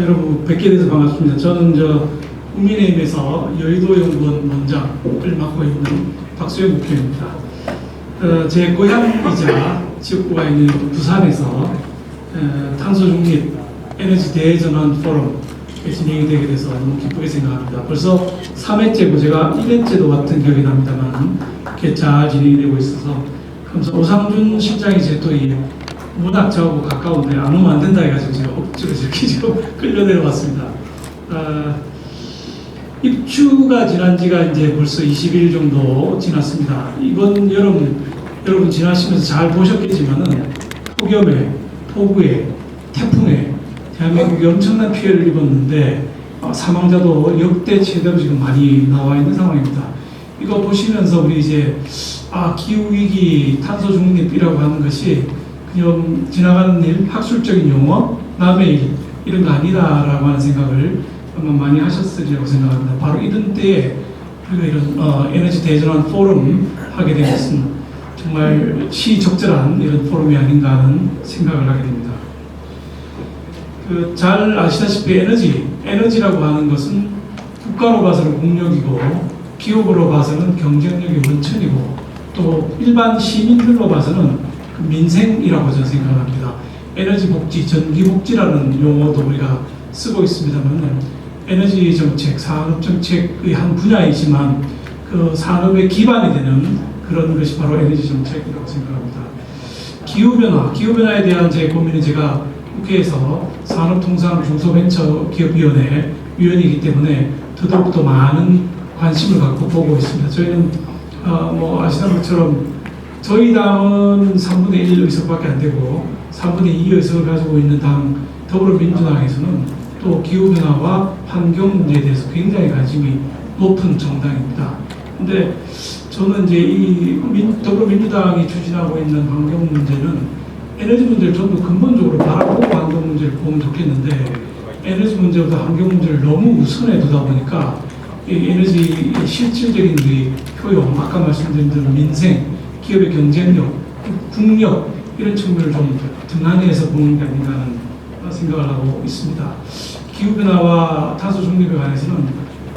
여러분 뵙게 돼서 반갑습니다. 저는 국민의힘에서 여의도연구원 원장을 맡고 있는 박수영 국회의원입니다. 제 고향이자 지역구가 있는 부산에서 탄소 중립 에너지 대전환 포럼 진행이 되게 돼서 너무 기쁘게 생각합니다. 벌써 3회째고 제가 1회째도 같은 기억이 납니다만 이렇게 잘 진행이 되고 있어서 오상준 실장이 제 또 이 문학자하고 가까운데 안 오면 안 된다 해가지고 제가 억지로 이렇게 지금 끌려 내려왔습니다. 입추가 지난 지가 이제 벌써 20일 정도 지났습니다. 이번 여러분 지나시면서 잘 보셨겠지만은 폭염에, 폭우에, 태풍에 대한민국이 엄청난 피해를 입었는데 사망자도 역대 최대로 지금 많이 나와 있는 상황입니다. 이거 보시면서 우리 이제 기후위기 탄소 중립이라고 하는 것이 그냥 지나가는 일, 학술적인 용어, 남의 일 이런 거 아니다라고 하는 생각을 아마 많이 하셨으리라고 생각합니다. 바로 이런 때에 우리가 이런 에너지 대전환 포럼 하게 된 것은 정말 시적절한 이런 포럼이 아닌가 하는 생각을 하게 됩니다. 잘 아시다시피 에너지라고 하는 것은 국가로 봐서는 국력이고 기업으로 봐서는 경쟁력의 원천이고 또 일반 시민들로 봐서는 민생이라고 저는 생각합니다. 에너지 복지, 전기 복지라는 용어도 우리가 쓰고 있습니다만 에너지 정책, 산업 정책의 한 분야이지만 그 산업의 기반이 되는 그런 것이 바로 에너지 정책이라고 생각합니다. 기후변화에 대한 제 고민은 제가 국회에서 산업통상중소벤처기업위원회 위원이기 때문에 더더욱더 많은 관심을 갖고 보고 있습니다. 저희는 아시는 것처럼 저희 당은 3분의 1 의석밖에 안 되고 3분의 2 의석을 가지고 있는 당 더불어민주당에서는 또 기후변화와 환경 문제에 대해서 굉장히 관심이 높은 정당입니다. 근데 저는 이제 이 더불어민주당이 추진하고 있는 환경 문제는 에너지 문제를 좀 더 근본적으로 바라보고 환경 문제를 보면 좋겠는데 에너지 문제보다 환경 문제를 너무 우선해 두다 보니까 이 에너지 실질적인 효용, 아까 말씀드린 대로 민생, 기업의 경쟁력, 국력 이런 측면을 좀 등한히해서 보는 게 아닌가 하는 생각을 하고 있습니다. 기후변화와 탄소 중립에 관해서는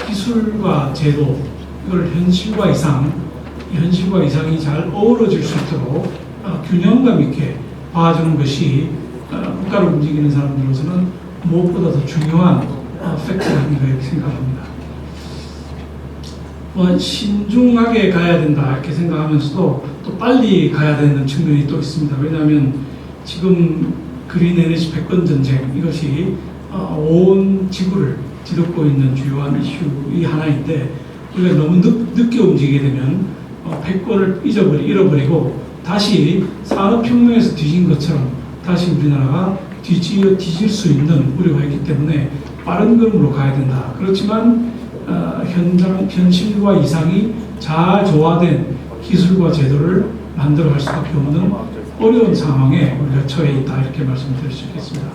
기술과 제도, 이걸 현실과 이상이 잘 어우러질 수 있도록 균형감 있게 봐주는 것이 국가를 움직이는 사람들로서는 무엇보다 더 중요한 팩트가 아닌가 이렇게 생각합니다. 신중하게 가야 된다 이렇게 생각하면서도 또 빨리 가야 되는 측면이 또 있습니다. 왜냐하면 지금 그린 에너지 패권 전쟁 이것이 온 지구를 뒤덮고 있는 주요한 이슈의 하나인데 우리가 너무 늦게 움직이게 되면 패권을 잃어버리고 다시 산업혁명에서 뒤진 것처럼 다시 우리나라가 뒤질 수 있는 우려가 있기 때문에 빠른 걸음으로 가야 된다. 그렇지만 현실과 이상이 잘 조화된 기술과 제도를 만들어갈 수밖에 없는 어려운 상황에 우리가 처해 있다 이렇게 말씀드릴 수 있겠습니다.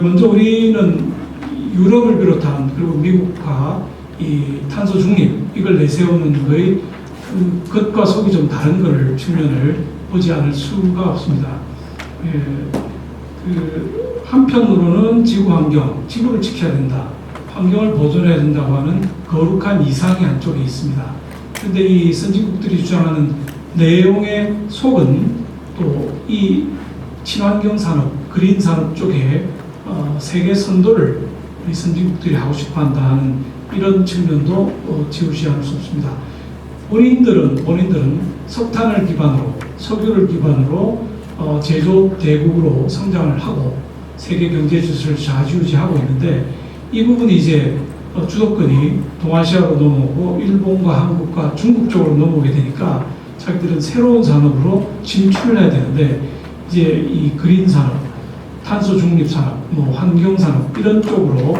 먼저 우리는 유럽을 비롯한 그리고 미국과 이 탄소 중립 이걸 내세우는 거의 겉과 속이 좀 다른 걸 측면을 보지 않을 수가 없습니다. 한편으로는 지구 환경, 지구를 지켜야 된다. 환경을 보존해야 된다고 하는 거룩한 이상이 한쪽에 있습니다. 그런데 이 선진국들이 주장하는 내용의 속은 또 이 친환경 산업, 그린 산업 쪽에 세계 선도를 우리 선진국들이 하고 싶어 한다는 이런 측면도 지우지 않을 수 없습니다. 본인들은 석탄을 기반으로, 석유를 기반으로 제조업 대국으로 성장을 하고 세계 경제 질서를 좌지우지하고 있는데 이 부분이 이제 주도권이 동아시아로 넘어오고 일본과 한국과 중국 쪽으로 넘어오게 되니까 자기들은 새로운 산업으로 진출을 해야 되는데 이제 이 그린 산업, 탄소 중립 산업, 환경 산업 이런 쪽으로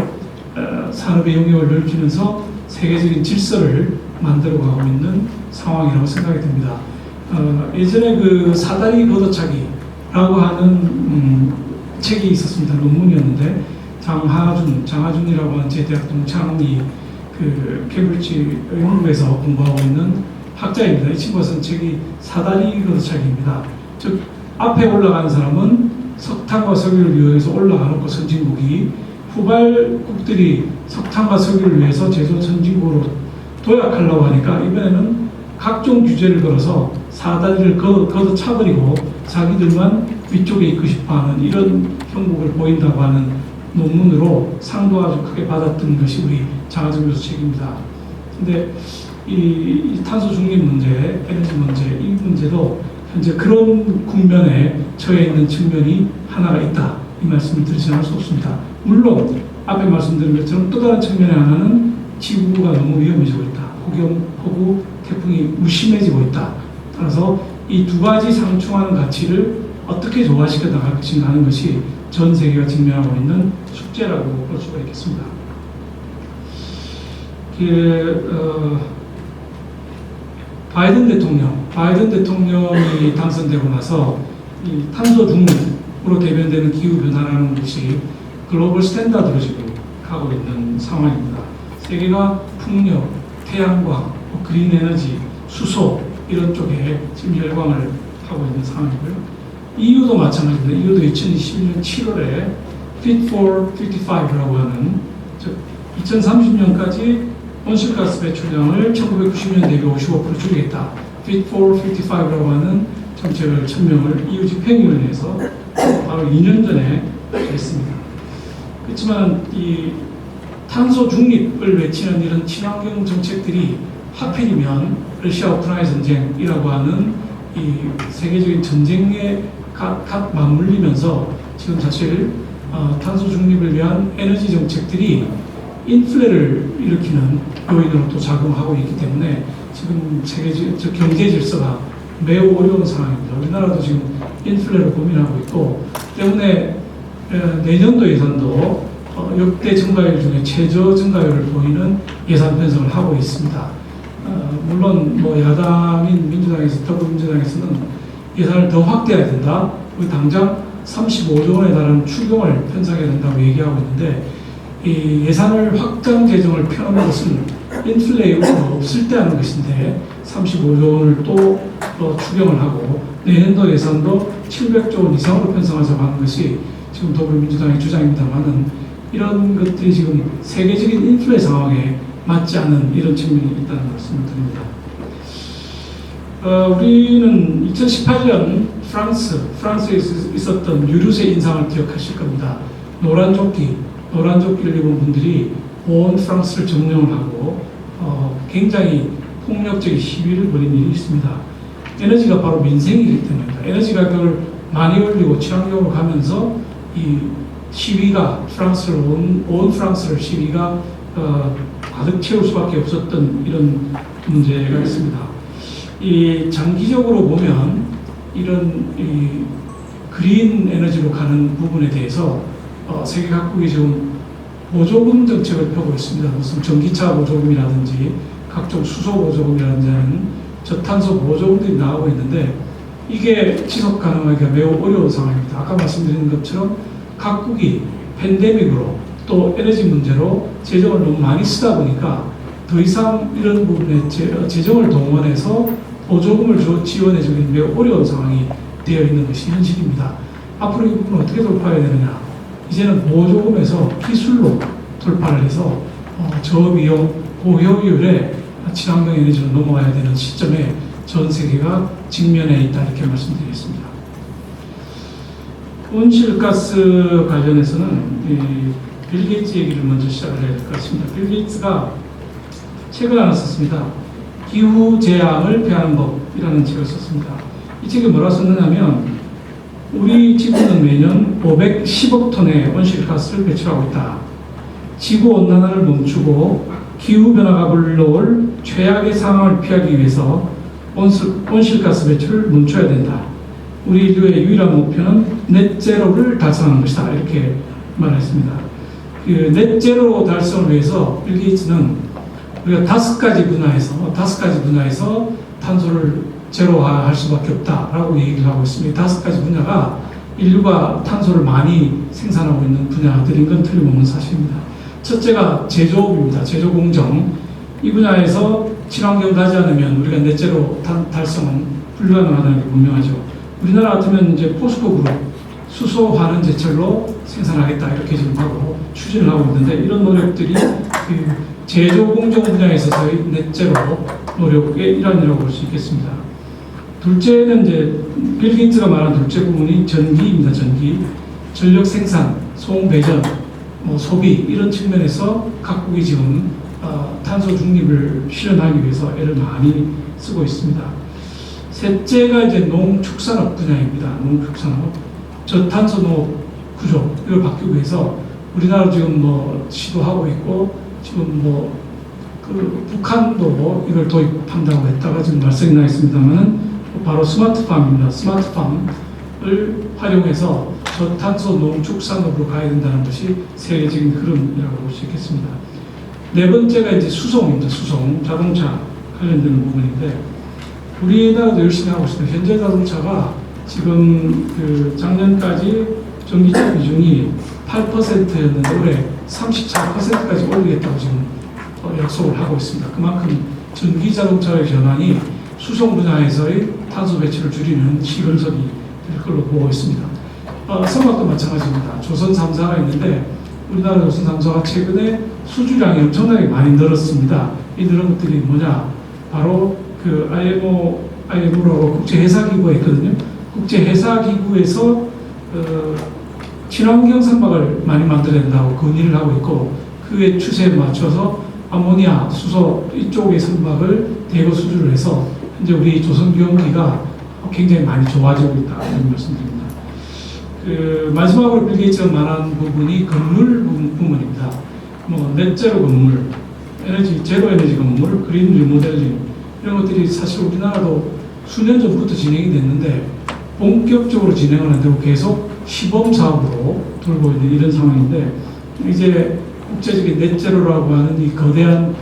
산업의 영역을 넓히면서 세계적인 질서를 만들어가고 있는 상황이라고 생각이 듭니다. 예전에 그 사다리 걷어차기라고 하는 책이 있었습니다. 논문이었는데 장하준이라고 하는 제 대학 동창이 케임브리지 영국에서 공부하고 있는 학자입니다. 이 친구가 쓴 책이 사다리 걷어차기입니다. 즉 앞에 올라가는 사람은 석탄과 석유를 이용해서 올라가놓고 선진국이 후발국들이 석탄과 석유를 위해서 제조 선진국으로 도약하려고 하니까 이번에는 각종 규제를 걸어서 사다리를 걷어차버리고 자기들만 위쪽에 있고 싶어하는 이런 형국을 보인다고 하는 논문으로 상도 아주 크게 받았던 것이 우리 장하정 교수 책입니다. 근데 이 탄소 중립 문제, 에너지 문제, 이 문제도 현재 그런 국면에 처해 있는 측면이 하나가 있다. 이 말씀을 드리지 않을 수 없습니다. 물론 앞에 말씀드린 것처럼 또 다른 측면의 하나는 지구가 너무 위험해지고 있다. 폭우, 태풍이 무심해지고 있다. 따라서 이 두 가지 상충하는 가치를 어떻게 조화시켜 나갈 것인가 하는 것이 전 세계가 직면하고 있는 숙제라고 볼 수가 있겠습니다. 바이든 대통령이 당선되고 나서 이 탄소 중립으로 대변되는 기후 변화라는 것이 글로벌 스탠다드로 지금 가고 있는 상황입니다. 세계가 풍력, 태양광, 그린 에너지, 수소 이런 쪽에 지금 열광을 하고 있는 상황이고요. EU도 마찬가지입니다. EU도 2021년 7월에 Fit for 55라고 하는, 즉 2030년까지 온실가스 배출량을 1990년 대비 55% 줄이겠다. Fit for 55라고 하는 정책을 천명을 EU 집행위원회에서 바로 2년 전에 했습니다. 그렇지만 이 탄소 중립을 외치는 이런 친환경 정책들이 하필이면 러시아 우크라이나 전쟁이라고 하는 이 세계적인 전쟁에 갓 맞물리면서 지금 사실 탄소 중립을 위한 에너지 정책들이 인플레를 일으키는 요인으로 또 작용하고 있기 때문에 지금 세계적 경제 질서가 매우 어려운 상황입니다. 우리나라도 지금 인플레를 고민하고 있고 때문에 내년도 예산도 역대 증가율 중에 최저 증가율을 보이는 예산 편성을 하고 있습니다. 물론 뭐 야당인 민주당에서 더불어민주당에서는 예산을 더 확대해야 된다. 우리 당장 35조 원에 달하는 추경을 편성해야 된다고 얘기하고 있는데 이 예산을 확장 재정을 펴는 것은 인플레 요소가 없을 때 하는 것인데 35조 원을 또 추경을 하고 내년도 예산도 700조 원 이상으로 편성하자고 하는 것이 지금 더불어민주당의 주장입니다만은 이런 것들이 지금 세계적인 인플레 상황에 맞지 않는 이런 측면이 있다는 말씀을 드립니다. 우리는 2018년 프랑스에 있었던 유류세 인상을 기억하실 겁니다. 노란 조끼를 입은 분들이 온 프랑스를 점령을 하고 굉장히 폭력적인 시위를 벌인 일이 있습니다. 에너지가 바로 민생이기 때문입니다. 에너지 가격을 많이 올리고 친환경으로 가면서 이 시위가 온 프랑스를 시위가 가득 채울 수밖에 없었던 이런 문제가 있습니다. 이 장기적으로 보면 이런 이 그린 에너지로 가는 부분에 대해서 세계 각국이 지금 보조금 정책을 펴고 있습니다. 무슨 전기차 보조금이라든지 각종 수소 보조금이라든지 하는 저탄소 보조금들이 나오고 있는데 이게 지속 가능하기가 매우 어려운 상황입니다. 아까 말씀드린 것처럼 각국이 팬데믹으로 또 에너지 문제로 재정을 너무 많이 쓰다 보니까 더 이상 이런 부분에 재정을 동원해서 보조금을 지원해주기는 매우 어려운 상황이 되어 있는 것이 현실입니다. 앞으로 이 부분을 어떻게 돌파해야 되느냐? 이제는 보조금에서 기술로 돌파를 해서 저비용, 고효율의 친환경 에너지로 넘어가야 되는 시점에 전 세계가 직면해 있다 이렇게 말씀드리겠습니다. 온실가스 관련해서는 빌 게이츠 얘기를 먼저 시작을 해야 될 것 같습니다. 빌 게이츠가 책을 하나 썼습니다. 기후 재앙을 피하는 법이라는 책을 썼습니다. 이 책에 뭐라 썼느냐면 우리 지구는 매년 510억 톤의 온실가스를 배출하고 있다. 지구온난화를 멈추고 기후변화가 불러올 최악의 상황을 피하기 위해서 온실가스 배출을 멈춰야 된다. 우리 인류의 유일한 목표는 넷제로를 달성하는 것이다. 이렇게 말했습니다. 그 넷제로 달성을 위해서 빌 게이츠는 우리가 다섯 가지 분야에서 탄소를 제로화할 수밖에 없다라고 얘기를 하고 있습니다. 다섯 가지 분야가 인류가 탄소를 많이 생산하고 있는 분야들인 건 틀림없는 사실입니다. 첫째가 제조업입니다. 제조공정. 이 분야에서 친환경 가지 않으면 우리가 넷제로 달성은 불가능하다는 게 분명하죠. 우리나라 같으면 이제 포스코 그룹 수소환원 제철로 생산하겠다 이렇게 지금 하고 추진을 하고 있는데 이런 노력들이 그 제조 공정 분야에서의 넷제로 노력의 일환이라고 볼 수 있겠습니다. 둘째는 이제 빌 게이츠가 말한 둘째 부분이 전기입니다. 전기, 전력 생산, 소음 배전, 소비 이런 측면에서 각국이 지금 탄소 중립을 실현하기 위해서 애를 많이 쓰고 있습니다. 셋째가 이제 농축산업 분야입니다. 농축산업, 저탄소 농업 구조 이걸 바뀌기 위해서 우리나라 지금 시도하고 있고 지금 북한도 이걸 도입한다고 했다가 지금 말씀이 나 있습니다만은 바로 스마트팜입니다. 스마트팜을 활용해서 저탄소 농축산업으로 가야 된다는 것이 세계적인 흐름이라고 볼 수 있겠습니다. 네 번째가 이제 수송입니다. 수송, 자동차 관련되는 부분인데 우리나라도 열심히 하고 있습니다. 현재 자동차가 지금 그 작년까지 전기차 비중이 8%였는데 올해 34%까지 올리겠다고 지금 약속을 하고 있습니다. 그만큼 전기 자동차의 전환이 수송 분야에서의 탄소 배출을 줄이는 시근석이 될 걸로 보고 있습니다. 선박도 마찬가지입니다. 조선 3사가 있는데 우리나라 조선 3사가 최근에 수주량이 엄청나게 많이 늘었습니다. 이 늘은 것들이 뭐냐? 바로 그 IMO라고 국제해사기구가 있거든요. 국제해사기구에서 친환경 선박을 많이 만들어야 된다고 건의를 하고 있고 그의 추세에 맞춰서 아모니아, 수소 이쪽의 선박을 대거 수주를 해서 현재 우리 조선기용기가 굉장히 많이 좋아지고 있다 이런 말씀드립니다. 그 마지막으로 빌 게이츠가 말한 부분이 건물 부분입니다. 넷제로 건물, 제로 에너지 건물, 그린 리모델링 이런 것들이 사실 우리나라도 수년 전부터 진행이 됐는데 본격적으로 진행은 안 되고 계속 시범 사업으로 돌고 있는 이런 상황인데 이제 국제적인 넷제로라고 하는 이 거대한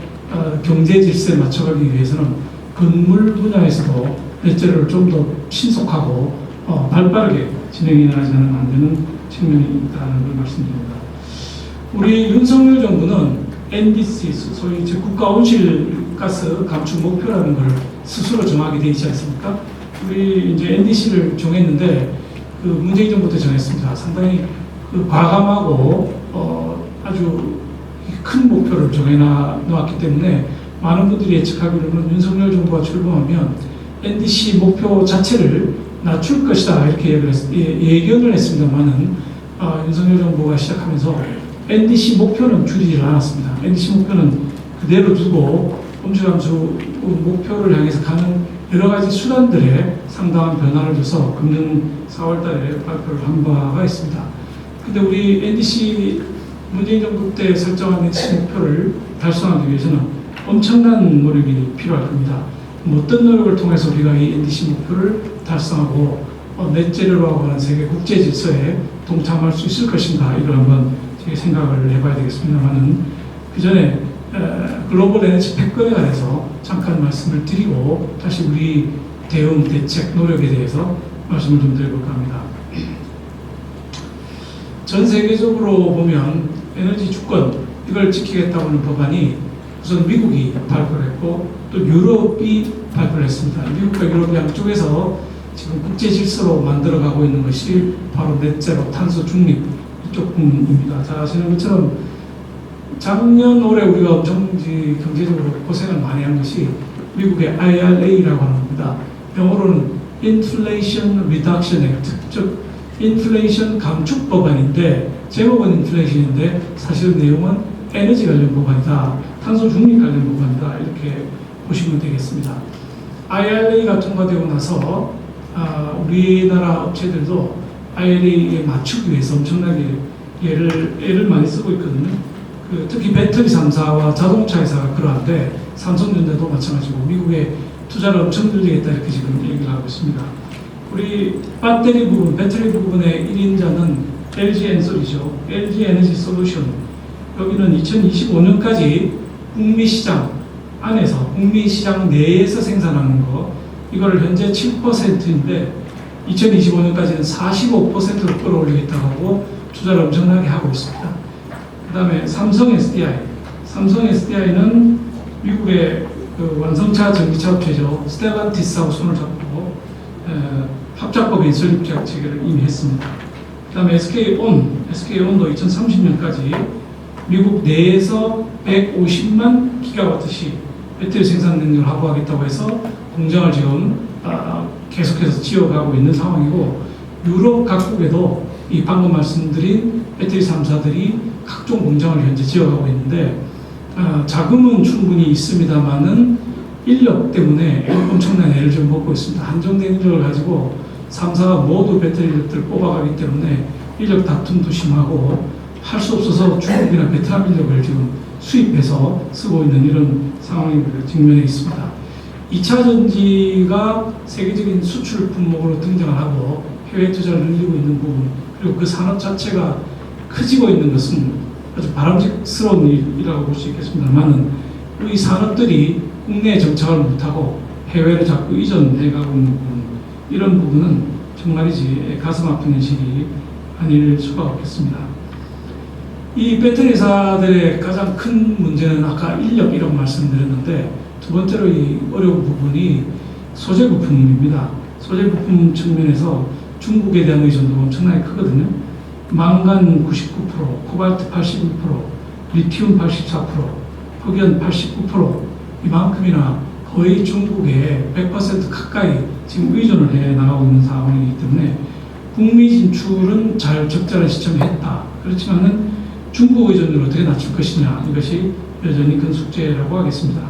경제 질서에 맞춰가기 위해서는 건물 분야에서도 넷제로를 좀 더 신속하고 발빠르게 진행이 나가지는 안 되는 측면이 있다는 걸 말씀드립니다. 우리 윤석열 정부는 NDC, 소위 국가 온실가스 감축 목표라는 걸 스스로 정하게 되어 있지 않습니까? 우리 이제 NDC를 정했는데 그 문재인 정부 때 정했습니다. 상당히 그 과감하고 아주 큰 목표를 정해놓았기 때문에 많은 분들이 예측하기로는 윤석열 정부가 출범하면 NDC 목표 자체를 낮출 것이다 이렇게 예견을 했습니다만은 윤석열 정부가 시작하면서 NDC 목표는 줄이지 않았습니다. NDC 목표는 그대로 두고 온실감축 목표를 향해서 가는 여러 가지 수단들에 상당한 변화를 줘서 금년 4월달에 발표를 한 바가 있습니다. 근데 우리 NDC 문재인 정부 때 설정한 NDC 목표를 달성하기 위해서는 엄청난 노력이 필요할 겁니다. 어떤 노력을 통해서 우리가 이 NDC 목표를 달성하고 넷제로라고 하는 세계 국제 질서에 동참할 수 있을 것인가 이걸 한번 생각을 해봐야 되겠습니다만은 그 전에 글로벌 에너지 패권에 관해서 잠깐 말씀을 드리고 다시 우리 대응 대책 노력에 대해서 말씀을 좀 드려볼까 합니다. 전 세계적으로 보면 에너지 주권 이걸 지키겠다고 하는 법안이 우선 미국이 발표를 했고 또 유럽이 발표를 했습니다. 미국과 유럽 양쪽에서 지금 국제 질서로 만들어가고 있는 것이 바로 넷제로 탄소 중립 이쪽 부분입니다. 자, 아시는 것처럼 작년 올해 우리가 엄청 경제적으로 고생을 많이 한 것이 미국의 IRA라고 하는 겁니다. 영어로는 Inflation Reduction Act, 즉 인플레이션 감축 법안인데 제목은 인플레이션인데 사실 내용은 에너지 관련 법안이다, 탄소 중립 관련 법안이다 이렇게 보시면 되겠습니다. IRA가 통과되고 나서 우리나라 업체들도 IRA에 맞추기 위해서 엄청나게 애를 많이 쓰고 있거든요. 특히 배터리 3사와 자동차 회사가 그러한데 삼성전자도 마찬가지고 미국에 투자를 엄청 늘리겠다 이렇게 지금 얘기를 하고 있습니다. 우리 배터리 부분, 배터리 부분의 1인자는 LG 엔솔이죠. LG 에너지 솔루션. 여기는 2025년까지 북미 시장 안에서, 북미 시장 내에서 생산하는 거, 이거를 현재 7%인데 2025년까지는 45%로 끌어올리겠다고 하고 투자를 엄청나게 하고 있습니다. 그 다음에 삼성 SDI. 삼성 SDI는 미국의 그 완성차 전기차 업체죠. 스텔란티스하고 손을 잡고 합작법인 설립 계약 체결을 이미 했습니다. 그 그다음에 SK온도 2030년까지 미국 내에서 150만 기가와트씩 배터리 생산 능력을 확보하겠다고 해서 공장을 지금 계속해서 지어가고 있는 상황이고, 유럽 각국에도 이 방금 말씀드린 배터리 3사들이 각종 공장을 현재 지어가고 있는데, 자금은 충분히 있습니다만은 인력 때문에 엄청난 애를 좀 먹고 있습니다. 한정된 인력을 가지고 3사가 모두 배터리 인력들을 뽑아가기 때문에 인력 다툼도 심하고, 할 수 없어서 중국이나 베트남 인력을 지금 수입해서 쓰고 있는 이런 상황이 직면해 있습니다. 2차 전지가 세계적인 수출 품목으로 등장을 하고 해외 투자를 늘리고 있는 부분, 그리고 그 산업 자체가 커지고 있는 것은 아주 바람직스러운 일이라고 볼 수 있겠습니다만은, 이 산업들이 국내에 정착을 못하고 해외로 자꾸 이전해가고 있는 부분, 이런 부분은 정말이지 가슴 아픈 현실이 아닐 수가 없겠습니다. 이 배터리 회사들의 가장 큰 문제는 아까 인력이라고 말씀드렸는데, 두 번째로 이 어려운 부분이 소재 부품입니다. 소재 부품 측면에서 중국에 대한 의존도가 엄청나게 크거든요. 망간 99%, 코발트 81%, 리튬 84%, 흑연 89%, 이만큼이나 거의 중국에 100% 가까이 지금 의존을 해 나가고 있는 상황이기 때문에 북미 진출은 잘 적절한 시점에 했다. 그렇지만은 중국 의존을 어떻게 낮출 것이냐, 이것이 여전히 큰 숙제라고 하겠습니다.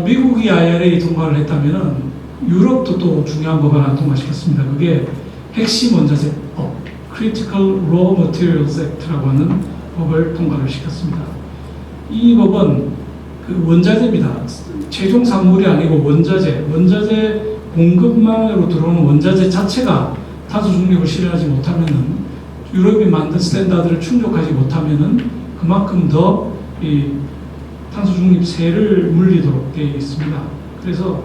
미국이 IRA 통과를 했다면은 유럽도 또 중요한 법안을 통과시켰습니다. 그게 핵심 원자재 법, Critical Raw Materials Act라고 하는 법을 통과를 시켰습니다. 이 법은 그 원자재입니다. 최종 산물이 아니고 원자재 공급망으로 들어오는 원자재 자체가 탄소 중립을 실현하지 못하면은, 유럽이 만든 스탠다드를 충족하지 못하면은 그만큼 더 이 탄소 중립세를 물리도록 되어 있습니다. 그래서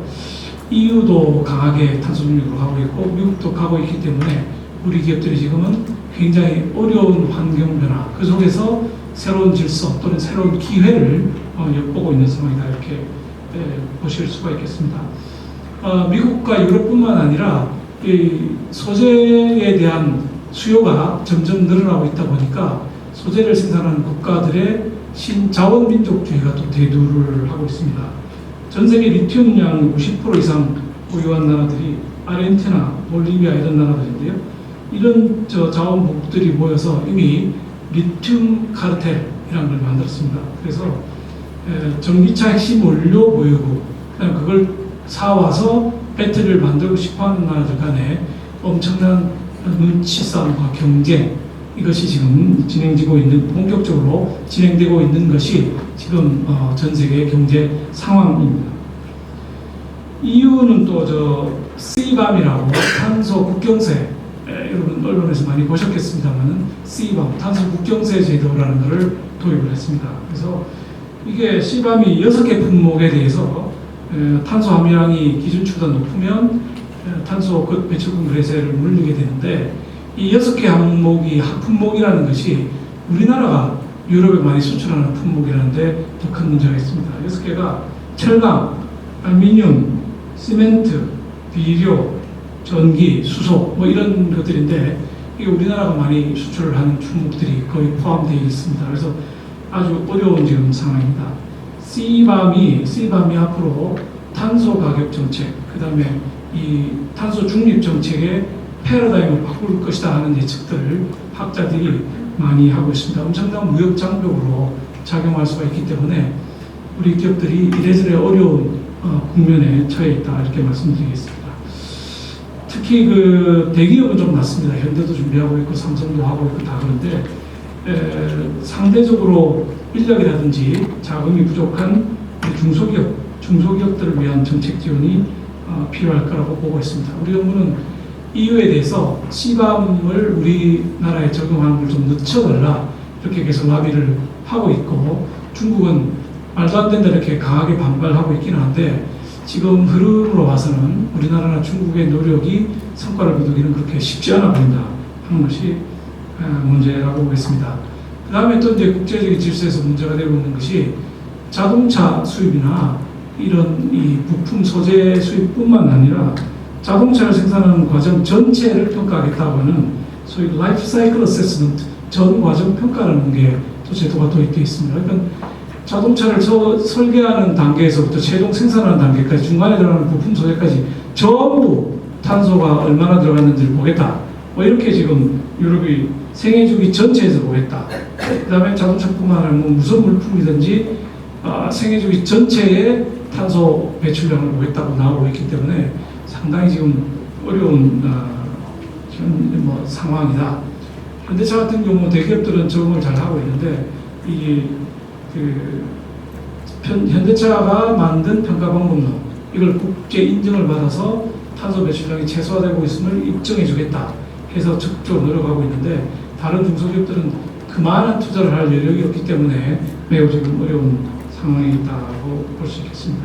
EU도 강하게 탄소 중립으로 가고 있고 미국도 가고 있기 때문에 우리 기업들이 지금은 굉장히 어려운 환경 변화, 그 속에서 새로운 질서 또는 새로운 기회를 엿보고 있는 상황이다, 이렇게 보실 수가 있겠습니다. 미국과 유럽뿐만 아니라 이 소재에 대한 수요가 점점 늘어나고 있다 보니까 소재를 생산하는 국가들의 신자원민족주의가 또 대두를 하고 있습니다. 전 세계 리튬 양 50% 이상 보유한 나라들이 아르헨티나, 볼리비아 이런 나라들인데요. 이런 자원국들이 모여서 이미 리튬 카르텔이라는 걸 만들었습니다. 그래서 전기차 핵심 원료 보유국, 그다음 그걸 사와서 배터리를 만들고 싶어하는 나라들 간에 엄청난 눈치 싸움과 경쟁, 이것이 지금 본격적으로 진행되고 있는 것이 지금 전 세계의 경제 상황입니다. EU는 또 CBAM이라고 탄소 국경세, 여러분 언론에서 많이 보셨겠습니다만은 CBAM, 탄소 국경세 제도라는 것을 도입을 했습니다. 그래서 이게 CBAM이 6개 품목에 대해서 탄소 함유량이 기준치보다 높으면 탄소 배출권 거래세를 물리게 되는데, 이 6개 항목이 품목이라는 것이 우리나라가 유럽에 많이 수출하는 품목이라는데 더 큰 문제가 있습니다. 6개가 철강, 알루미늄, 시멘트, 비료, 전기, 수소 뭐 이런 것들인데, 이게 우리나라가 많이 수출을 하는 품목들이 거의 포함되어 있습니다. 그래서 아주 어려운 지금 상황입니다. CBAM이 앞으로 탄소 가격 정책, 그 다음에 이 탄소 중립 정책의 패러다임을 바꿀 것이다 하는 예측들을 학자들이 많이 하고 있습니다. 엄청난 무역 장벽으로 작용할 수가 있기 때문에 우리 기업들이 이래저래 어려운 국면에 처해 있다, 이렇게 말씀드리겠습니다. 특히 그 대기업은 좀 낫습니다. 현대도 준비하고 있고 삼성도 하고 있고 다 그런데 상대적으로 인력이라든지 자금이 부족한 중소기업들을 위한 정책 지원이 필요할 거라고 보고 있습니다. 우리 정부는 EU에 대해서 CBAM을 우리나라에 적용하는 걸 좀 늦춰달라, 이렇게 계속 합의를 하고 있고, 중국은 말도 안 된다 이렇게 강하게 반발하고 있기는 한데, 지금 흐름으로 봐서는 우리나라나 중국의 노력이 성과를 거두기는 그렇게 쉽지 않아 보인다 하는 것이 문제라고 보겠습니다. 그 다음에 또 이제 국제적인 질서에서 문제가 되고 있는 것이 자동차 수입이나 이런 이 부품 소재 수입뿐만 아니라 자동차를 생산하는 과정 전체를 평가하겠다고 하는 소위 라이프 사이클 어세스먼트, 전 과정 평가라는 게 또 제도가 도입되어 있습니다. 그러니까 자동차를 설계하는 단계에서부터 최종 생산하는 단계까지 중간에 들어가는 부품 소재까지 전부 탄소가 얼마나 들어갔는지를 보겠다. 뭐 이렇게 지금 유럽이 생애주기 전체에서 보겠다. 그 다음에 자동차뿐만 아니라 뭐 무슨 물품이든지 생애주기 전체의 탄소 배출량을 보겠다고 나오고 있기 때문에 상당히 지금 어려운 뭐 상황이다. 현대차 같은 경우 대기업들은 적응을 잘 하고 있는데 이 현대차가 만든 평가 방법론 이걸 국제 인정을 받아서 탄소 배출량이 최소화되고 있음을 입증해 주겠다 해서 적극적으로 노력하고 있는데 다른 중소기업들은 그만한 투자를 할 여력이 없기 때문에 매우 지금 어려운 상황이 있다고 볼 수 있겠습니다.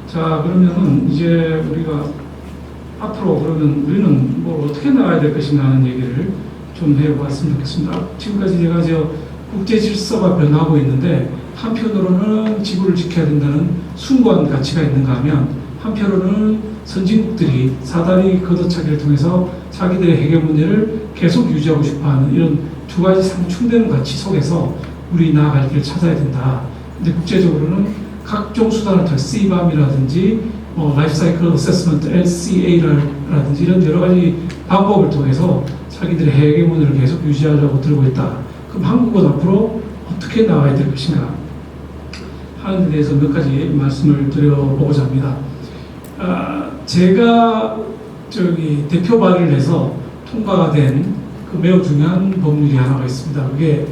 자, 그러면은 이제 우리가 앞으로 그러면 우리는 뭐 어떻게 나가야 될 것인가 하는 얘기를 좀 해보았으면 좋겠습니다. 지금까지 제가 국제 질서가 변하고 있는데 한편으로는 지구를 지켜야 된다는 숭고한 가치가 있는가 하면 한편으로는 선진국들이 사다리 걷어차기를 통해서 자기들의 해결 문제를 계속 유지하고 싶어하는 이런 두 가지 상충되는 가치 속에서 우리 나아갈 길을 찾아야 된다. 근데 국제적으로는 각종 수단을 통해 CBAM이라든지 라이프 사이클 어세스먼트 LCA라든지 이런 여러 가지 방법을 통해서 자기들의 해결문을 계속 유지하려고 들고 있다. 그럼 한국은 앞으로 어떻게 나가야 될 것인가 하는 데 대해서 몇 가지 말씀을 드려보고자 합니다. 제가 대표 발의를 해서 통과가 된 그 매우 중요한 법률이 하나가 있습니다. 그게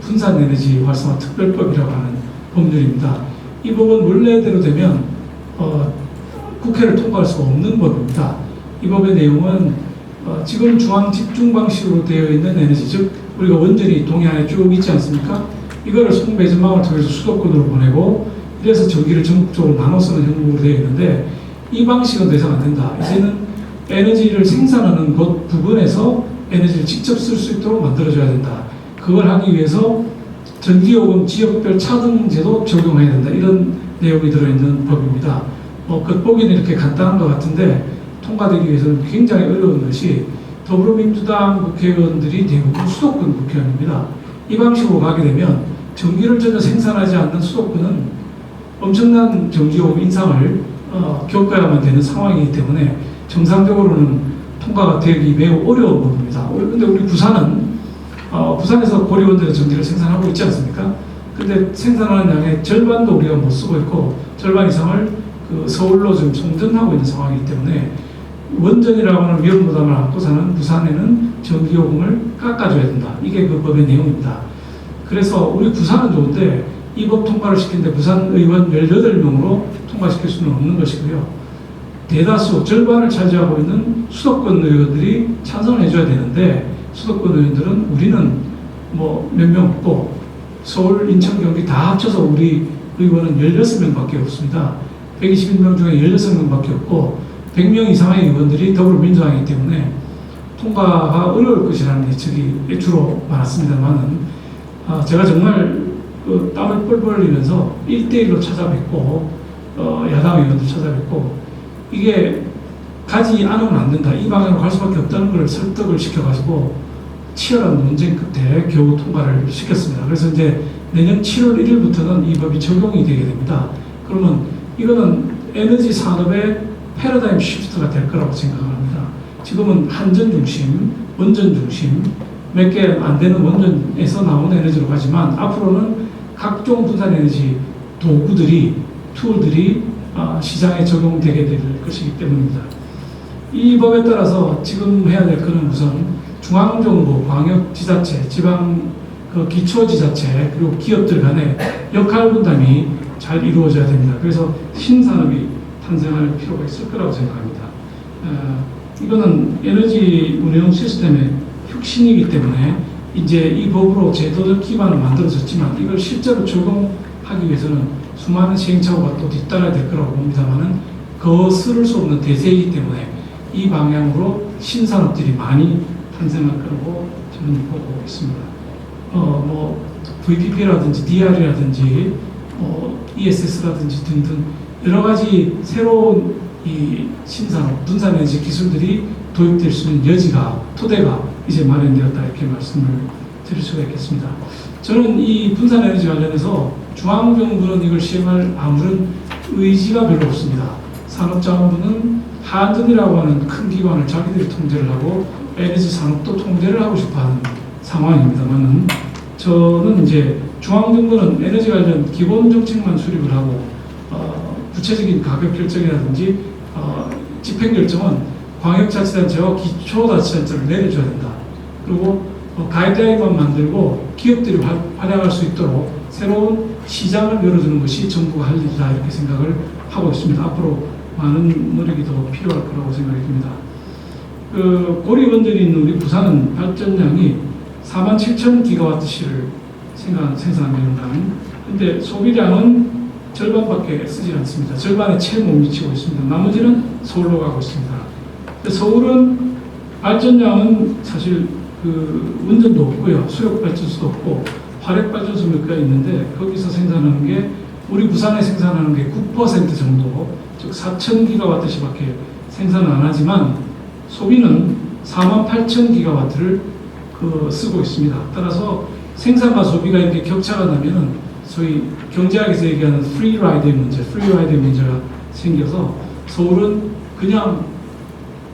분산 에너지 활성화 특별법이라고 하는 법률입니다. 이 법은 원래대로 되면 국회를 통과할 수가 없는 법입니다. 이 법의 내용은 지금 중앙 집중 방식으로 되어 있는 에너지, 즉 우리가 원전이 동해안에 쭉 있지 않습니까? 이거를 송배전망을 통해서 수도권으로 보내고 이래서 전기를 전국적으로 나눠 쓰는 형국으로 되어 있는데 이 방식은 더 이상 안 된다. 이제는 에너지를 생산하는 곳 부분에서 에너지를 직접 쓸 수 있도록 만들어줘야 된다. 그걸 하기 위해서 전기요금 지역별 차등제도 적용해야 된다. 이런 내용이 들어있는 법입니다. 겉보기는 이렇게 간단한 것 같은데 통과되기 위해서는 굉장히 어려운 것이 더불어민주당 국회의원들이 대부분 수도권 국회의원입니다. 이 방식으로 가게 되면 전기를 전혀 생산하지 않는 수도권은 엄청난 전기요금 인상을 겪어야만 되는 상황이기 때문에 정상적으로는 통과가 되기 매우 어려운 부분입니다. 그런데 우리 부산은 부산에서 고리원전의 전기를 생산하고 있지 않습니까? 근데 생산하는 양의 절반도 우리가 못 쓰고 있고 절반 이상을 서울로 지금 송전하고 있는 상황이기 때문에 원전이라고 하는 위험 부담을 안고 사는 부산에는 전기요금을 깎아줘야 된다. 이게 그 법의 내용입니다. 그래서 우리 부산은 좋은데 이 법 통과를 시키는데 부산 의원 18명으로 통과시킬 수는 없는 것이고요. 대다수 절반을 차지하고 있는 수도권 의원들이 찬성을 해줘야 되는데 수도권 의원들은 우리는 뭐 몇 명 없고 서울, 인천, 경기 다 합쳐서 우리 의원은 16명밖에 없습니다. 121명 중에 16명밖에 없고 100명 이상의 의원들이 더불어민주당이기 때문에 통과가 어려울 것이라는 예측이 주로 많았습니다만은 제가 정말 땀을 뻘뻘 흘리면서 1대1로 찾아뵙고 야당 의원들 찾아뵙고 이게 가지 않으면 안 된다. 이 방향으로 갈 수밖에 없다는 걸 설득을 시켜가지고 치열한 논쟁 끝에 겨우 통과를 시켰습니다. 그래서 이제 내년 7월 1일부터는 이 법이 적용이 되게 됩니다. 그러면 이거는 에너지 산업의 패러다임 시프트가 될 거라고 생각합니다. 지금은 한전 중심, 원전 중심, 몇 개 안 되는 원전에서 나오는 에너지로 가지만 앞으로는 각종 분산 에너지 도구들이, 툴들이 시장에 적용되게 될 것이기 때문입니다. 이 법에 따라서 지금 해야 될 것은 우선 중앙정부, 광역지자체, 지방 기초지자체 그리고 기업들 간의 역할 분담이 잘 이루어져야 됩니다. 그래서 신산업이 탄생할 필요가 있을 거라고 생각합니다. 이거는 에너지 운영 시스템의 혁신이기 때문에 이제 이 법으로 제도적 기반을 만들어졌지만 이걸 실제로 적용하기 위해서는 수많은 시행착오가 또 뒤따라야 될 거라고 봅니다만은 거스를 수 없는 대세이기 때문에 이 방향으로 신산업들이 많이 탄생할 거라고 저는 보고 있습니다. VPP라든지 DR이라든지 ESS라든지 등등 여러 가지 새로운 이 신산업, 분산에너지 기술들이 도입될 수 있는 여지가, 토대가 이제 마련되었다, 이렇게 말씀을 드릴 수가 있겠습니다. 저는 이 분산에너지 관련해서 중앙정부는 이걸 시행할 아무런 의지가 별로 없습니다. 산업자원부는 한전이라고 하는 큰 기관을 자기들이 통제를 하고 에너지 산업도 통제를 하고 싶어하는 상황입니다만은, 저는 이제 중앙정부는 에너지 관련 기본 정책만 수립을 하고 구체적인 가격 결정이라든지 집행 결정은 광역자치단체와 기초자치단체를 내려줘야 된다. 그리고 가이드라인만 만들고 기업들이 활약할 수 있도록 새로운 시장을 열어주는 것이 정부가 할 일이다, 이렇게 생각을 하고 있습니다. 앞으로 많은 노력이 더 필요할 거라고 생각이 듭니다. 고리원전이 있는 우리 부산은 발전량이 47,000기가와트시를 생산합니다. 근데 소비량은 절반밖에 쓰지 않습니다. 절반에 채 못 미치고 있습니다. 나머지는 서울로 가고 있습니다. 서울은 발전량은 사실 원전도 없고요, 수력 발전소도 없고 화력 발전소 몇 개가 있는데 거기서 생산하는 게, 우리 부산에 생산하는 게 9% 정도, 즉 4,000기가와트시밖에 생산을 안 하지만 소비는 48,000기가와트를 쓰고 있습니다. 따라서 생산과 소비가 이렇게 격차가 나면은 소위 경제학에서 얘기하는 프리라이드의 문제가 생겨서 서울은 그냥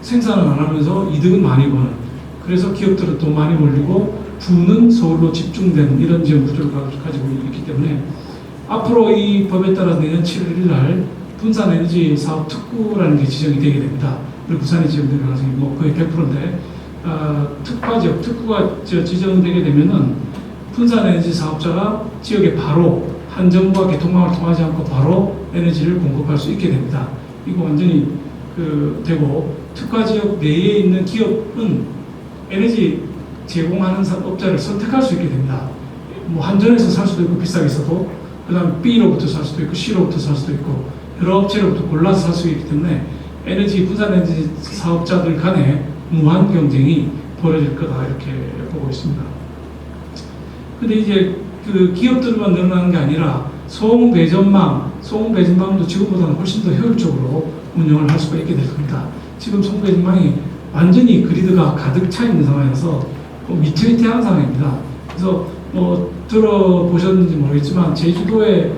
생산을 안 하면서 이득은 많이 버는, 그래서 기업들은 돈 많이 몰리고 부는 서울로 집중되는 이런 지역 구조를 가지고 있기 때문에, 앞으로 이 법에 따라 내년 7월 1일 날 분산에너지 사업 특구라는 게 지정이 되게 됩니다. 우리 부산에 지정될 가능성이 거의 100%인데, 특구가 지정되게 되면은 분산에너지 사업자가 지역에 바로 한전과 개통망을 통하지 않고 바로 에너지를 공급할 수 있게 됩니다. 이거 완전히 되고, 특화 지역 내에 있는 기업은 에너지 제공하는 업자를 선택할 수 있게 됩니다. 뭐 한전에서 살 수도 있고 비싸게 써도, 그 다음에 B로부터 살 수도 있고 C로부터 살 수도 있고 여러 업체로부터 골라서 살 수 있기 때문에 분산에너지 사업자들 간에 무한 경쟁이 벌어질 거다, 이렇게 보고 있습니다. 근데 이제 기업들만 늘어나는 게 아니라 송배전망도 지금보다는 훨씬 더 효율적으로 운영을 할 수가 있게 될 겁니다. 지금 송배전망이 완전히 그리드가 가득 차 있는 상황에서 위태위태한 상황입니다. 그래서 뭐 들어보셨는지 모르겠지만 제주도에,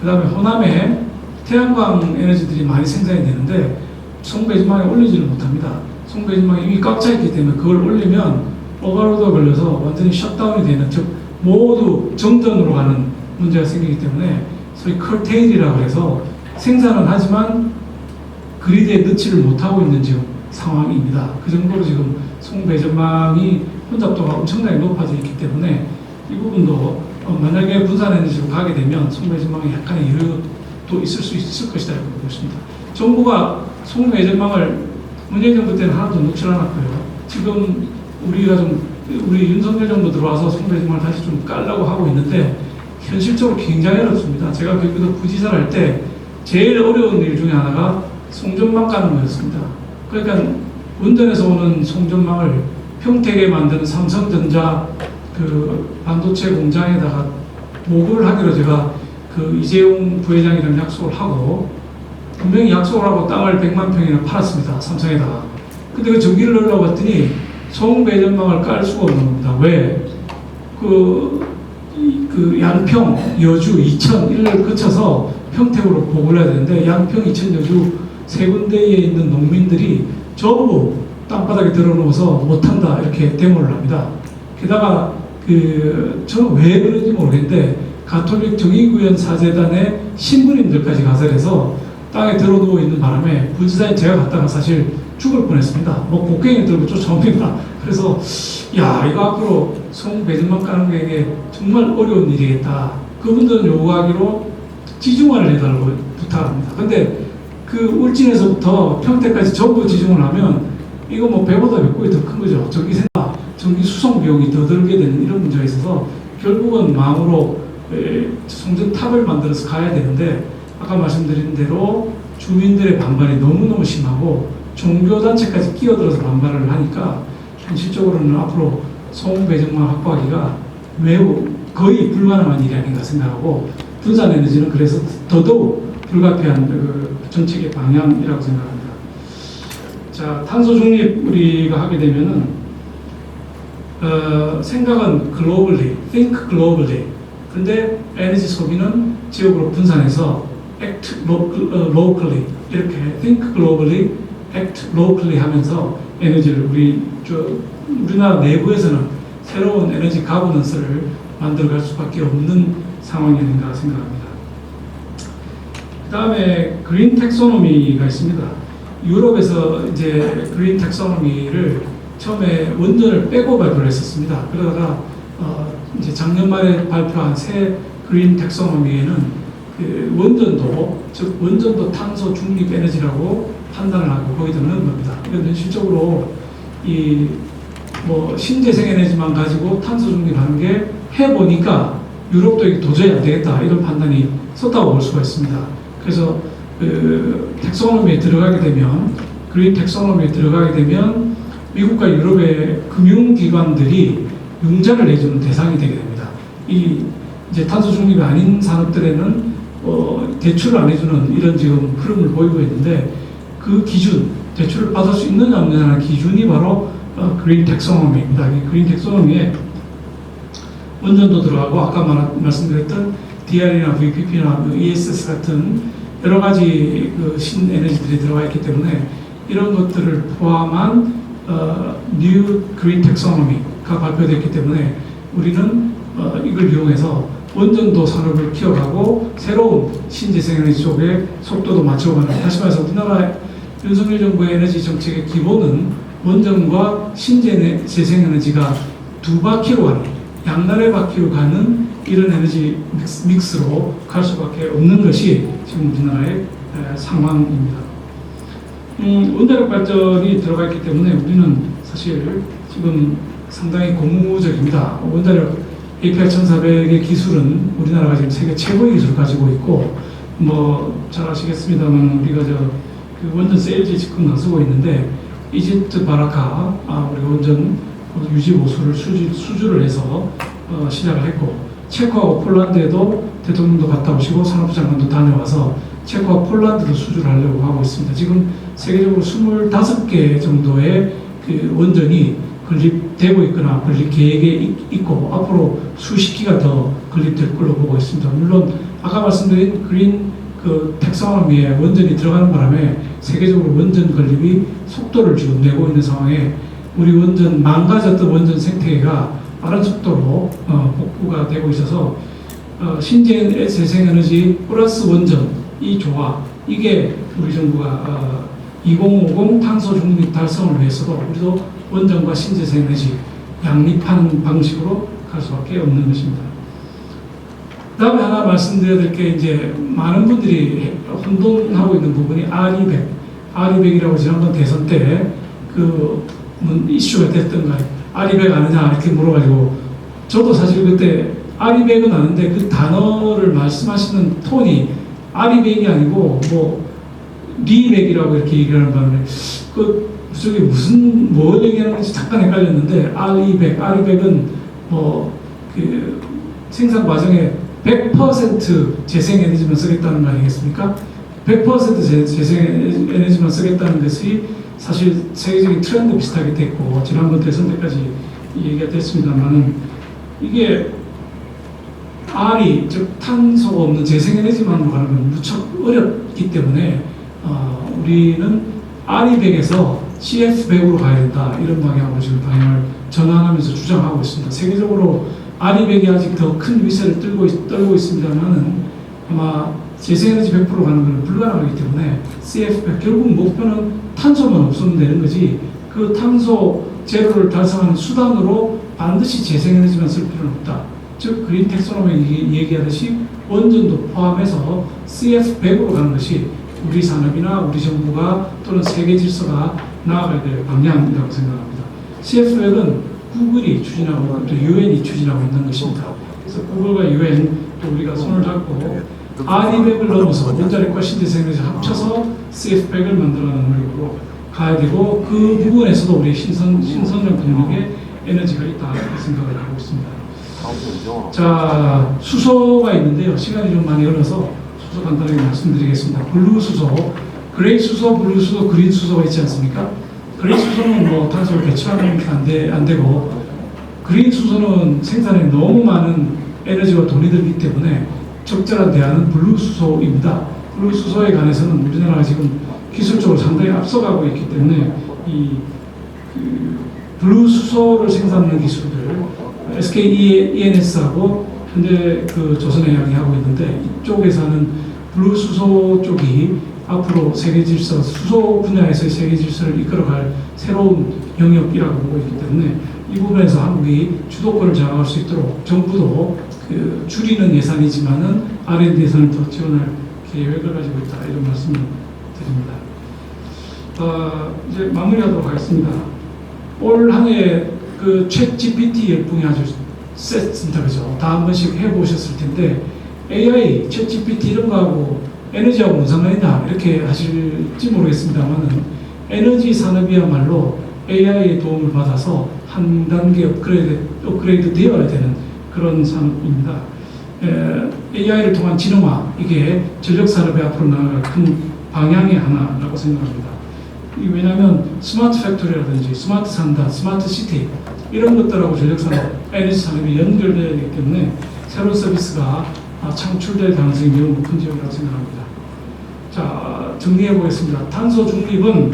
그 다음에 호남에 태양광 에너지들이 많이 생산이 되는데 송배전망에 올리지를 못합니다. 송배전망이 이미 꽉 차 있기 때문에 그걸 올리면 오버로드가 걸려서 완전히 셧다운이 되는, 즉 모두 정전으로 가는 문제가 생기기 때문에 소위 커테일이라고 해서 생산은 하지만 그리드에 넣지를 못하고 있는 지금 상황입니다. 그 정도로 지금 송배전망이 혼잡도가 엄청나게 높아져 있기 때문에 이 부분도 만약에 분산에너지로 가게 되면 송배전망에 약간의 여유도 있을 수 있을 것이다, 이렇게 보고 있습니다. 정부가 송배전망을 문재인 정부 때는 하나도 놓지 않았고요. 지금 우리 윤석열 정부 들어와서 송배전망을 다시 좀 깔라고 하고 있는데 현실적으로 굉장히 어렵습니다. 제가 경기도 부지사를 할 때 제일 어려운 일 중에 하나가 송전망 까는 거였습니다. 그러니까 원전에서 오는 송전망을 평택에 만드는 삼성전자 반도체 공장에다가 보고를 하기로 제가 이재용 부회장이랑 약속을 하고, 분명히 약속을 하고 땅을 100만 평이나 팔았습니다. 삼성에다가. 근데 그 전기를 넣으려고 봤더니 송배전망을 깔 수가 없는 겁니다. 왜? 양평, 여주, 이천 이를 거쳐서 평택으로 보고를 해야 되는데, 양평, 이천, 여주 세 군데에 있는 농민들이 전부 땅바닥에 들어놓아서 못한다, 이렇게 데모를 합니다. 게다가 저는 왜 그런지 모르겠는데 가톨릭 정의구현 사재단의 신부님들까지 가설해서 땅에 들어누워 있는 바람에 부지사인 제가 갔다가 사실 죽을 뻔했습니다. 뭐 곡괭이 들고 쫓아옵니다. 그래서 이거 앞으로 송배전망 까는 게 정말 어려운 일이겠다. 그분들은 요구하기로 지중화를 해달라고 부탁합니다. 근데 울진에서부터 평택까지 전부 지중을 하면 이거 뭐 배보다 몇 고기 더 큰 거죠. 전기 수송 비용이 더 들게 되는 이런 문제가 있어서 결국은 마음으로 송전탑을 만들어서 가야 되는데, 아까 말씀드린 대로 주민들의 반발이 너무너무 심하고 종교단체까지 끼어들어서 반발을 하니까 현실적으로는 앞으로 송배전망 확보하기가 매우 거의 불가능한 일이 아닌가 생각하고, 분산에너지는 그래서 더더욱 불가피한 정책의 방향이라고 생각합니다. 자, 탄소 중립 우리가 하게 되면은 생각은 globally, think globally. 근데 에너지 소비는 지역으로 분산해서 act locally 이렇게 think globally, act locally 하면서 에너지를 우리나라 내부에서는 새로운 에너지 가버넌스를 만들어갈 수밖에 없는 상황이 아닌가 생각합니다. 그 다음에 그린 텍소노미가 있습니다. 유럽에서 이제 그린 텍소노미를 처음에 원전을 빼고 발표를 했었습니다. 그러다가 이제 작년 말에 발표한 새 그린 텍소노미에는 그 원전도 탄소 중립 에너지라고 판단을 하고 거기다 넣은 겁니다. 그런데 실적으로 이 신재생 에너지만 가지고 탄소 중립하는 게 해보니까 유럽도 이게 도저히 안 되겠다 이런 판단이 섰다고 볼 수가 있습니다. 그래서 그 텍소노미에 들어가게 되면 그린 텍소노미에 들어가게 되면 미국과 유럽의 금융기관들이 융자를 내주는 대상이 되게 됩니다. 이 이제 탄소 중립이 아닌 산업들에는 대출을 안 해주는 이런 지금 흐름을 보이고 있는데 그 기준, 대출을 받을 수 있느냐 없느냐는 기준이 바로 그린 텍소노미입니다. 이 그린 텍소노미에 원전도 들어가고 아까 말씀드렸던 DR이나 VPP나 ESS 같은 여러 가지 그 신에너지들이 들어가 있기 때문에 이런 것들을 포함한 뉴 그린 텍소노미가 발표됐기 때문에 우리는 이걸 이용해서 원전도 산업을 키워가고 새로운 신재생에너지 쪽에 속도도 맞춰가는, 다시 말해서 우리나라 윤석열 정부의 에너지 정책의 기본은 원전과 신재생에너지가 두 바퀴로 가는, 양날의 바퀴로 가는 이런 에너지 믹스로 갈 수밖에 없는 것이 지금 우리나라의 상황입니다. 원자력 발전이 들어가 있기 때문에 우리는 사실 지금 상당히 고무적입니다. 원자력 APR 1400의 기술은 우리나라가 지금 세계 최고의 기술을 가지고 있고, 잘 아시겠습니다만 우리가 그 원전 세일즈 지금 나서고 있는데 이집트 바라카 우리가 원전 유지 보수를 수주를 해서 시작을 했고, 체코하고 폴란드에도 대통령도 갔다 오시고 산업부 장관도 다녀와서 체코와 폴란드도 수주를 하려고 하고 있습니다. 지금 세계적으로 25개 정도의 그 원전이 건립되고 있거나 건립 계획에 있고 앞으로 수십 기가 더 건립될 걸로 보고 있습니다. 물론 아까 말씀드린 그린 그 텍소노미에 원전이 들어가는 바람에 세계적으로 원전 건립이 속도를 지금 내고 있는 상황에 우리 원전 망가졌던 원전 생태계가 빠른 속도로 복구가 되고 있어서 신재생에너지 플러스 원전 이 조화, 이게 우리 정부가 2050 탄소 중립 달성을 위해서도 우리도 원전과 신재생에너지 양립하는 방식으로 갈 수밖에 없는 것입니다. 그다음에 하나 말씀드려야 될 게 이제 많은 분들이 혼돈하고 있는 부분이 R200이라고 지난번 대선 때 그 이슈가 됐던 거예요. R200 아느냐 이렇게 물어가지고 저도 사실 그때 R200은 아는데 그 단어를 말씀하시는 톤이 R200이 아니고 리백이라고 이렇게 얘기하는 바람에 저게 뭘 얘기하는지 잠깐 헷갈렸는데 R200은 그 생산 과정에 100% 재생에너지만 쓰겠다는 거 아니겠습니까? 100% 재생에너지만 쓰겠다는 것이 사실 세계적인 트렌드 비슷하게 됐고 지난번 대선 때까지 얘기가 됐습니다만은 이게 R이 즉 탄소가 없는 재생에너지만으로 가는 건 무척 어렵기 때문에 우리는 R200에서 CF100으로 가야 된다 이런 방향으로 지금 방향을 전환하면서 주장하고 있습니다. 세계적으로 R200이 아직 더 큰 위세를 떨고 있습니다만은 아마 재생에너지 100% 가는 것은 불가능하기 때문에 CF100 결국 목표는 탄소만 없으면 되는 거지 그 탄소 제로를 달성하는 수단으로 반드시 재생에너지만 쓸 필요는 없다. 즉 그린 텍소노미 얘기하듯이 원전도 포함해서 CF100으로 가는 것이 우리 산업이나 우리 정부가 또는 세계 질서가 나아가야 될 방향이라고 생각합니다. CF100은 구글이 추진하고 또 UN이 추진하고 있는 것입니다. 그래서 구글과 UN 또 우리가 손을 잡고 R200을 넘어서 원자력과 신재생에너지 합쳐서 CF100을 만들어가는 노력으로 가야 되고 그 부분에서도 우리 신선적 동력의 에너지가 있다 이렇게 생각을 하고 있습니다. 자, 수소가 있는데요. 시간이 좀 많이 흘러서 수소 간단하게 말씀드리겠습니다. 블루 수소, 그레이 수소, 블루 수소, 그린 수소가 있지 않습니까? 그린 수소는 뭐 탄소를 배출하는 게 안 되고, 그린 수소는 생산에 너무 많은 에너지와 돈이 들기 때문에 적절한 대안은 블루 수소입니다. 블루 수소에 관해서는 우리나라가 지금 기술적으로 상당히 앞서가고 있기 때문에 이 블루 수소를 생산하는 기술들 SK ENS하고 현재 그 조선해양이 하고 있는데, 이쪽에서는 블루 수소 쪽이 앞으로 세계 질서, 수소 분야에서의 세계 질서를 이끌어갈 새로운 영역이라고 보고 있기 때문에 이 부분에서 한국이 주도권을 장악할 수 있도록 정부도 그 줄이는 예산이지만은 R&D 예산을 더 지원할 계획을 가지고 있다, 이런 말씀을 드립니다. 이제 마무리하도록 하겠습니다. 올 한 해 그 챗 GPT 열풍이 아주 셌습니다, 그죠? 다 한 번씩 해보셨을 텐데, AI, 챗 GPT 이런 거하고 에너지하고 무슨 상관이냐 이렇게 하실지 모르겠습니다만은, 에너지 산업이야말로 AI의 도움을 받아서 한 단계 업그레이드 되어야 되는 그런 산업입니다. AI를 통한 진흥화, 이게 전력 산업의 앞으로 나아갈 큰 방향의 하나라고 생각합니다. 왜냐하면 스마트 팩토리라든지 스마트 산다, 스마트 시티 이런 것들하고 전력 산업, 에너지 산업이 연결되어야 되기 때문에 새로운 서비스가 창출될 가능성이 매우 높은 지역이라고 생각합니다. 자, 정리해 보겠습니다. 탄소 중립은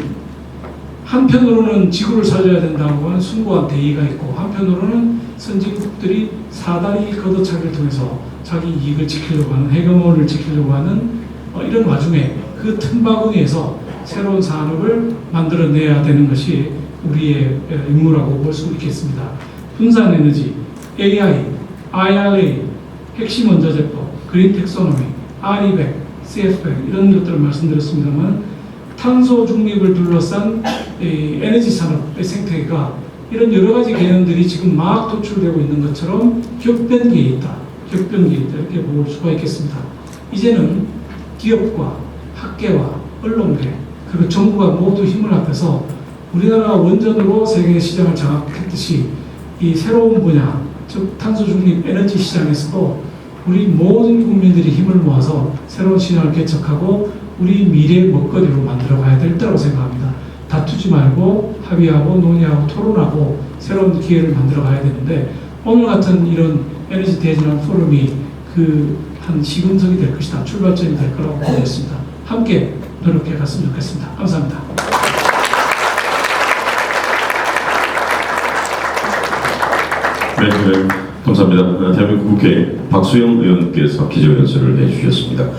한편으로는 지구를 살려야 된다고 하는 숭고한 대의가 있고, 한편으로는 선진국들이 사다리 걷어차기를 통해서 자기 이익을 지키려고 하는, 헤게모니를 지키려고 하는 이런 와중에 그 틈바구니에서 새로운 산업을 만들어내야 되는 것이 우리의 임무라고 볼 수 있겠습니다. 분산 에너지, AI, IRA, 핵심 원자재법, 그린 텍소노미, R200, CF100 이런 것들을 말씀드렸습니다만, 탄소 중립을 둘러싼 에너지 산업의 생태계가 이런 여러 가지 개념들이 지금 막 도출되고 있는 것처럼 격변기에 있다, 이렇게 볼 수가 있겠습니다. 이제는 기업과 학계와 언론계 그리고 정부가 모두 힘을 합해서 우리나라가 원전으로 세계 시장을 장악했듯이 이 새로운 분야, 즉 탄소 중립 에너지 시장에서도 우리 모든 국민들이 힘을 모아서 새로운 시장을 개척하고 우리 미래의 먹거리로 만들어 가야 될 때라고 생각합니다. 다투지 말고 합의하고 논의하고 토론하고 새로운 기회를 만들어 가야 되는데, 오늘 같은 이런 에너지 대전환 포럼이 그 한 시금석이 될 것이다, 출발점이 될 거라고 보겠습니다. 함께 노력해 갔으면 좋겠습니다. 감사합니다. 네, 감사합니다. 대한민국 국회 박수영 의원께서 기자회견서를 해주셨습니다.